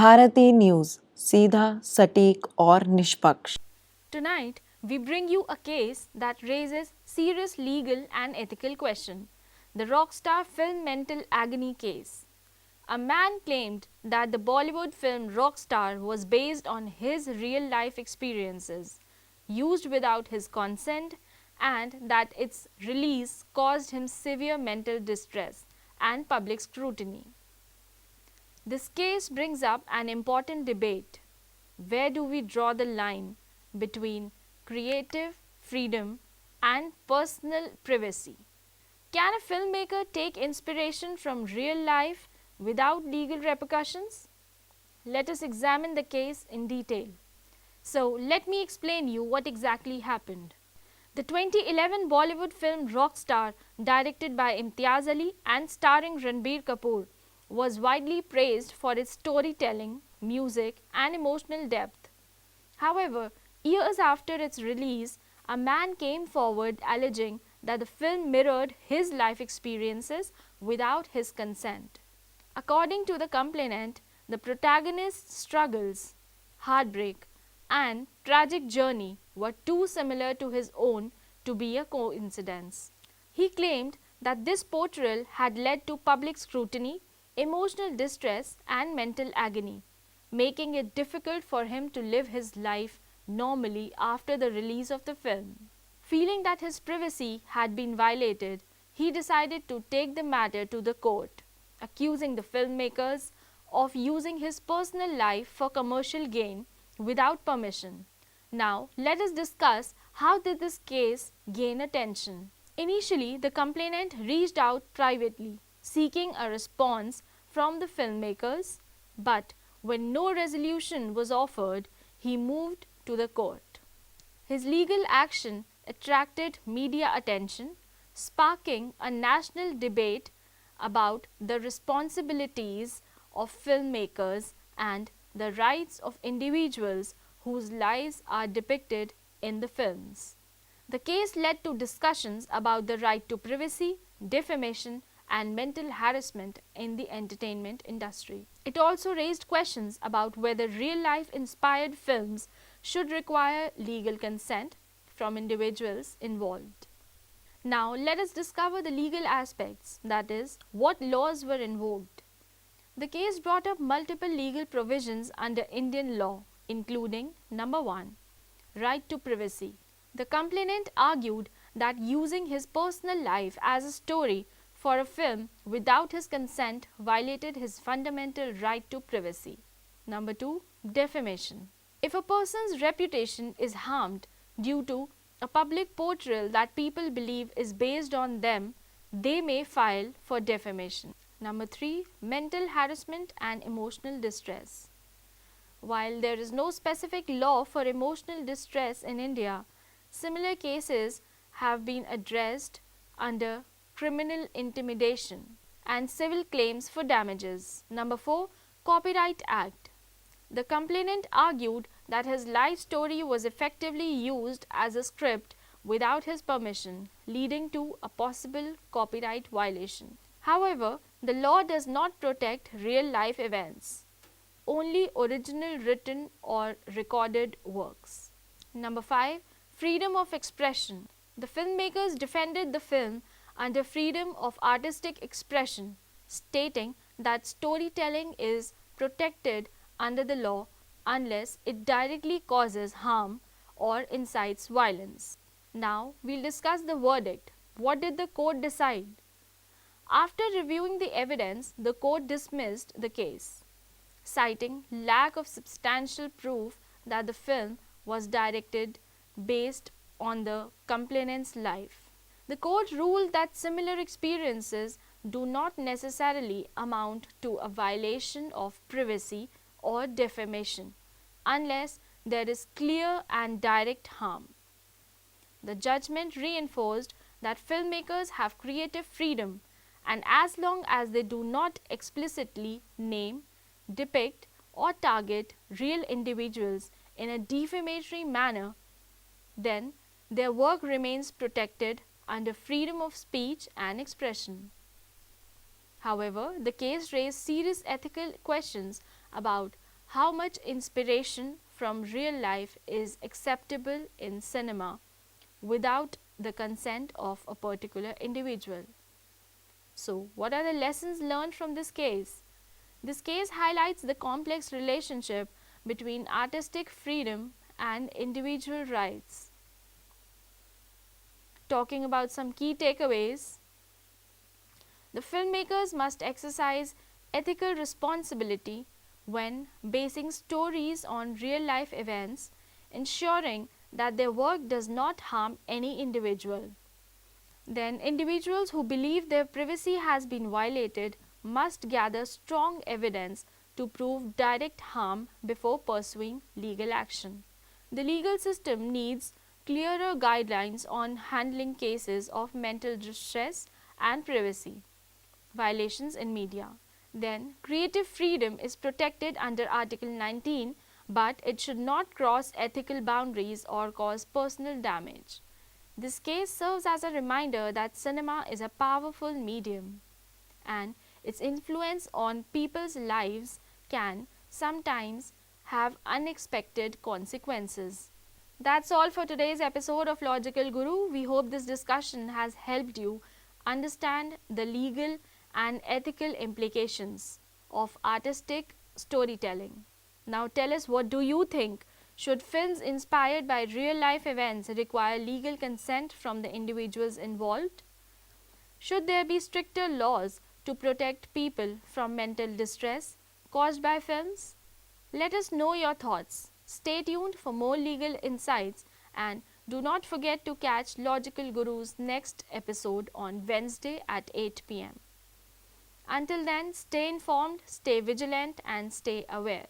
भारतीय न्यूज़ सीधा, सटीक और निष्पक्ष। Tonight, we bring you a case that raises serious legal and ethical questions: the Rockstar film mental agony case. A man claimed that the Bollywood film Rockstar was based on his real life experiences, used without his consent, and that its release caused him severe mental distress and public scrutiny. This case brings up an important debate. Where do we draw the line between creative freedom and personal privacy? Can a filmmaker take inspiration from real life without legal repercussions? Let us examine the case in detail. So, let me explain you what exactly happened. The 2011 Bollywood film Rockstar, directed by Imtiaz Ali and starring Ranbir Kapoor, was widely praised for its storytelling, music, and emotional depth. However, years after its release, a man came forward alleging that the film mirrored his life experiences without his consent. According to the complainant, the protagonist's struggles, heartbreak, and tragic journey were too similar to his own to be a coincidence. He claimed that this portrayal had led to public scrutiny, emotional distress, and mental agony, making it difficult for him to live his life normally after the release of the film. Feeling that his privacy had been violated, he decided to take the matter to the court, accusing the filmmakers of using his personal life for commercial gain without permission. Now, let us discuss how did this case gain attention. Initially, the complainant reached out privately, seeking a response from the filmmakers, but when no resolution was offered, he moved to the court. His legal action attracted media attention, sparking a national debate about the responsibilities of filmmakers and the rights of individuals whose lives are depicted in the films. The case led to discussions about the right to privacy, defamation, and mental harassment in the entertainment industry. It also raised questions about whether real-life inspired films should require legal consent from individuals involved. Now, let us discover the legal aspects, that is, what laws were invoked. The case brought up multiple legal provisions under Indian law, including number 1, right to privacy. The complainant argued that using his personal life as a story for a film without his consent violated his fundamental right to privacy. Number 2, defamation. If a person's reputation is harmed due to a public portrayal that people believe is based on them, they may file for defamation. Number 3, mental harassment and emotional distress. While there is no specific law for emotional distress in India, similar cases have been addressed under criminal intimidation and civil claims for damages. Number 4, Copyright Act. The complainant argued that his life story was effectively used as a script without his permission, leading to a possible copyright violation. However, the law does not protect real life events, only original written or recorded works. Number 5, freedom of expression. The filmmakers defended the film under freedom of artistic expression, stating that storytelling is protected under the law unless it directly causes harm or incites violence. Now, we'll discuss the verdict. What did the court decide? After reviewing the evidence, the court dismissed the case, citing lack of substantial proof that the film was directed based on the complainant's life. The court ruled that similar experiences do not necessarily amount to a violation of privacy or defamation unless there is clear and direct harm. The judgment reinforced that filmmakers have creative freedom, and as long as they do not explicitly name, depict, or target real individuals in a defamatory manner, then their work remains protected under freedom of speech and expression. However, the case raised serious ethical questions about how much inspiration from real life is acceptable in cinema without the consent of a particular individual. So, what are the lessons learned from this case? This case highlights the complex relationship between artistic freedom and individual rights. Talking about some key takeaways, the filmmakers must exercise ethical responsibility when basing stories on real life events, ensuring that their work does not harm any individual. Then, individuals who believe their privacy has been violated must gather strong evidence to prove direct harm before pursuing legal action. The legal system needs clearer guidelines on handling cases of mental distress and privacy violations in media. Then, creative freedom is protected under Article 19, but it should not cross ethical boundaries or cause personal damage. This case serves as a reminder that cinema is a powerful medium and its influence on people's lives can sometimes have unexpected consequences. That's all for today's episode of Lawgical Guru. We hope this discussion has helped you understand the legal and ethical implications of artistic storytelling. Now tell us, what do you think? Should films inspired by real life events require legal consent from the individuals involved? Should there be stricter laws to protect people from mental distress caused by films? Let us know your thoughts. Stay tuned for more legal insights and do not forget to catch Lawgical Guru's next episode on Wednesday at 8 pm. Until then, stay informed, stay vigilant, and stay aware.